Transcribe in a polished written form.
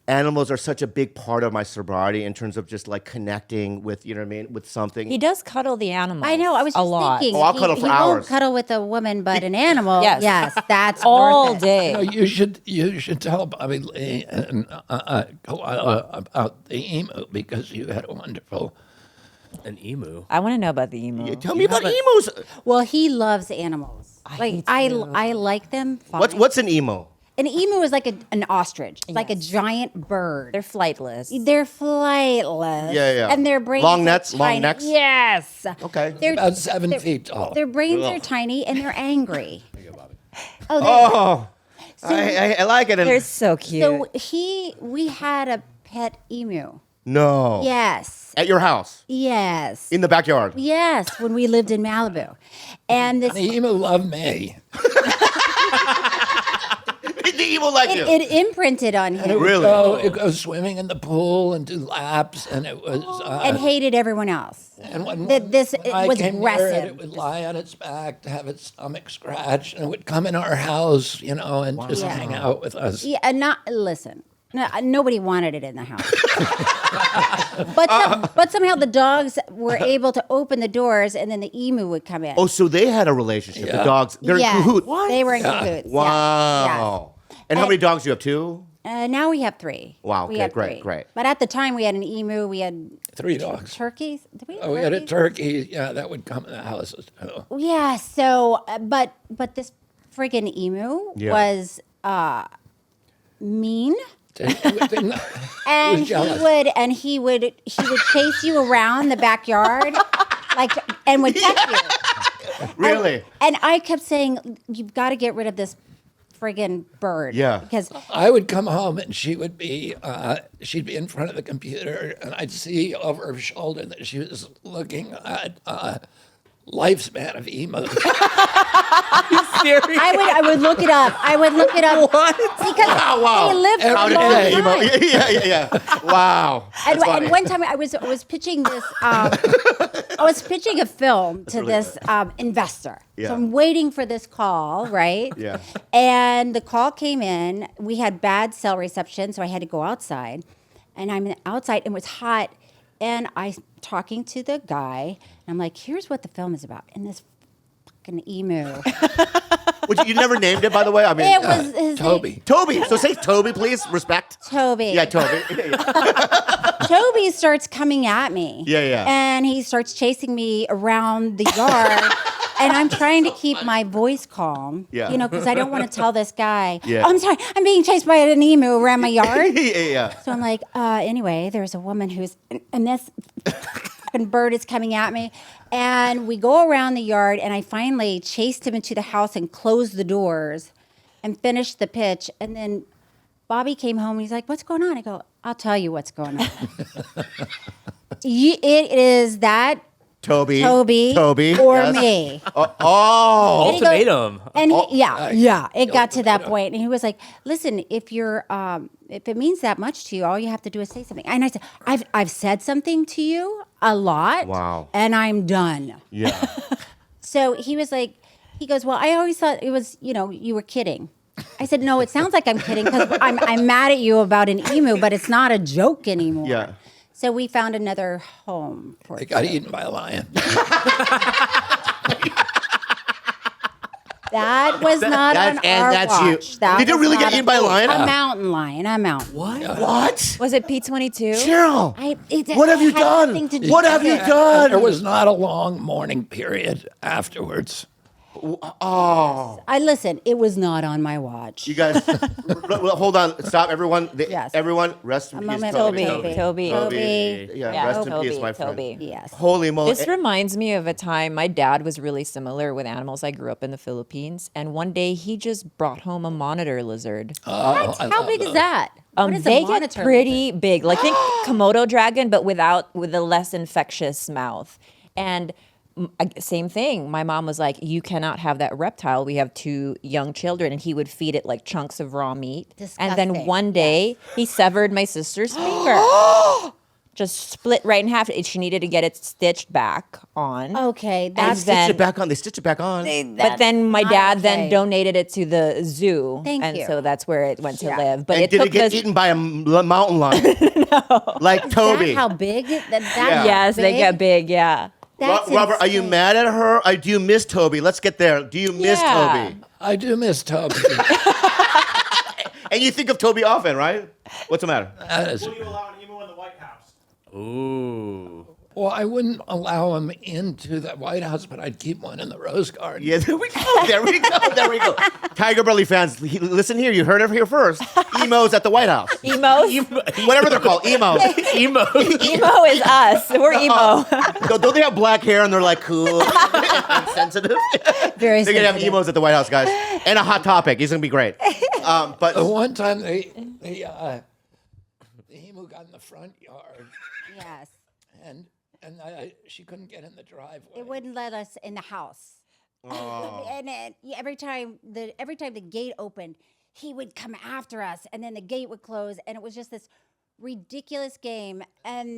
animals are such a big part of my sobriety in terms of just like connecting with, you know what I mean, with something. He does cuddle the animals. I know. I was just thinking. Oh, I'll cuddle for he hours. won't cuddle with a woman, but an animal. Yes. That's all worth it. day. You should tell Bobby Lee about the emu because you had a wonderful. An emu. I want to know about the emu. Tell me about emus. Well, he loves animals. I like them. Fine. What's an emu? An emu is like an ostrich, like a giant bird. They're flightless. They're flightless. Yeah. And their brains Long are necks, long tiny. necks? Yes. Okay. They're About 7 feet tall. Their brains are tiny and they're angry. Oh, I like it. They're so cute. So we had a pet emu. No. Yes. At your house? Yes. In the backyard? Yes, when we lived in Malibu. And this The emu loved me. The emu like you? it imprinted on him Really? It would go swimming in the pool and do laps, and it was. and hated everyone else. And when It was came near aggressive. it would lie on its back to have its stomach scratched, and it would come in our house, and just hang out with us. Yeah, listen. No, nobody wanted it in the house. but somehow the dogs were able to open the doors, and then the emu would come in. Oh, so they had a relationship. The Yeah. dogs. They're Yes, in cahoots. They were in cahoots. Wow. And how many dogs do you have? 2? Now we have 3. Wow, We okay, have great, 3. great. But at the time, we had an emu. We had 3 dogs. turkeys. Did we have We had a turkeys? turkey. Yeah, that would come in the house. Yeah. So, but this friggin' emu Yeah. was mean. And And jealous. he would chase you around the backyard, and would pet you. Really? And I kept saying, "You've got to get rid of this friggin' bird." Yeah. Because I would come home and she would be, she'd be in front of the computer, and I'd see over her shoulder that she was looking at lifespan of emus. Serious? I would look it up. What? Because Wow. they live for a How did long that time. yeah. Wow. And, That's funny. and one time I was pitching this. I was pitching a film to this investor. Yeah. So I'm waiting for this call, right? Yeah. And the call came in. We had bad cell reception, so I had to go outside. And I'm outside, and it was hot. And I'm talking to the guy, and I'm like, "Here's what the film is about." And this fucking emu. You never named it, by the way? I mean, It was his Toby. Toby. So say Toby, please. Respect. Toby. Yeah, Toby. Toby starts coming at me. Yeah. And he starts chasing me around the yard. And I'm trying to keep my voice calm. Yeah. Because I don't want to tell this guy, Yeah. "Oh, I'm sorry, I'm being chased by an emu around my yard." yeah. So I'm like, anyway, there's a woman and this fucking bird is coming at me. And we go around the yard, and I finally chased him into the house and closed the doors and finished the pitch. And then Bobby came home, and he's like, "What's going on?" I go, "I'll tell you what's going on." It is that Toby, or yes. me. Oh. And he goes- Ultimatum. And it got to that point, and he was like, "Listen, if it means that much to you, all you have to do is say something." And I said, "I've said something to you a lot, Wow. and I'm done." Yeah. So he was like, he goes, "Well, I always thought it was, you were kidding." I said, "No, it sounds like I'm kidding because I'm mad at you about an emu, but it's not a joke anymore." Yeah. So we found another home for It it. got eaten by a lion. That was not on our watch. You. That Did you was really not get eaten by a lion? A mountain lion. What? Was it P-22? Cheryl, It what have you had done? nothing to do What with have you it. done? There was not a long mourning period afterwards. Oh. Listen, it was not on my watch. You guys, hold on. Stop, everyone. Yes. Everyone, rest in A peace, moment, Toby. Toby. Yeah, rest in peace, my friend. Toby. Yes. Holy moly. This reminds me of a time my dad was really similar with animals. I grew up in the Philippines, and one day he just brought home a monitor lizard. How big is that? What is a They get monitor pretty big, like think Komodo dragon, but with a less infectious mouth. And same thing. My mom was like, "You cannot have that reptile. We have 2 young children," and he would feed it like chunks of raw meat. And then Disgusting. one day he severed my sister's finger. just split right in half. She needed to get it stitched back on. Okay, that's Stitch then- it back on. They stitch it back on. But then my not dad okay. then donated it to the zoo. Thank and you. so that's where it went to Yeah. live. But And it did took it get us. eaten by a mountain lion? No. Like Toby. That how big? That Yeah. Yes, they get big. Yeah. That's Robert, are you insane. mad at her? Do you miss Toby? Let's get there. Do you miss Yeah. Toby? I do miss Toby. And you think of Toby often, right? What's the matter? That is- Will you allow an emo in the White House? Ooh. well, I wouldn't allow him into the White House, but I'd keep one in the Rose Garden. Yeah, there we go. There we go. There we go. Tiger Belly fans, listen here. You heard it here first. Emos at the White House. Emos. Whatever they're called. Emos. Emo. Emo is us. We're emo. Don't they have black hair and they're like cool and sensitive? Very They're going to have sensitive. emos at the White House, guys. And a hot topic. He's going to be great. But The one time the emu got in the front yard, Yes. and she couldn't get in the driveway. It wouldn't let us in the house. And every time the gate opened, he would come after us, and then the gate would close, and it was just this ridiculous game. And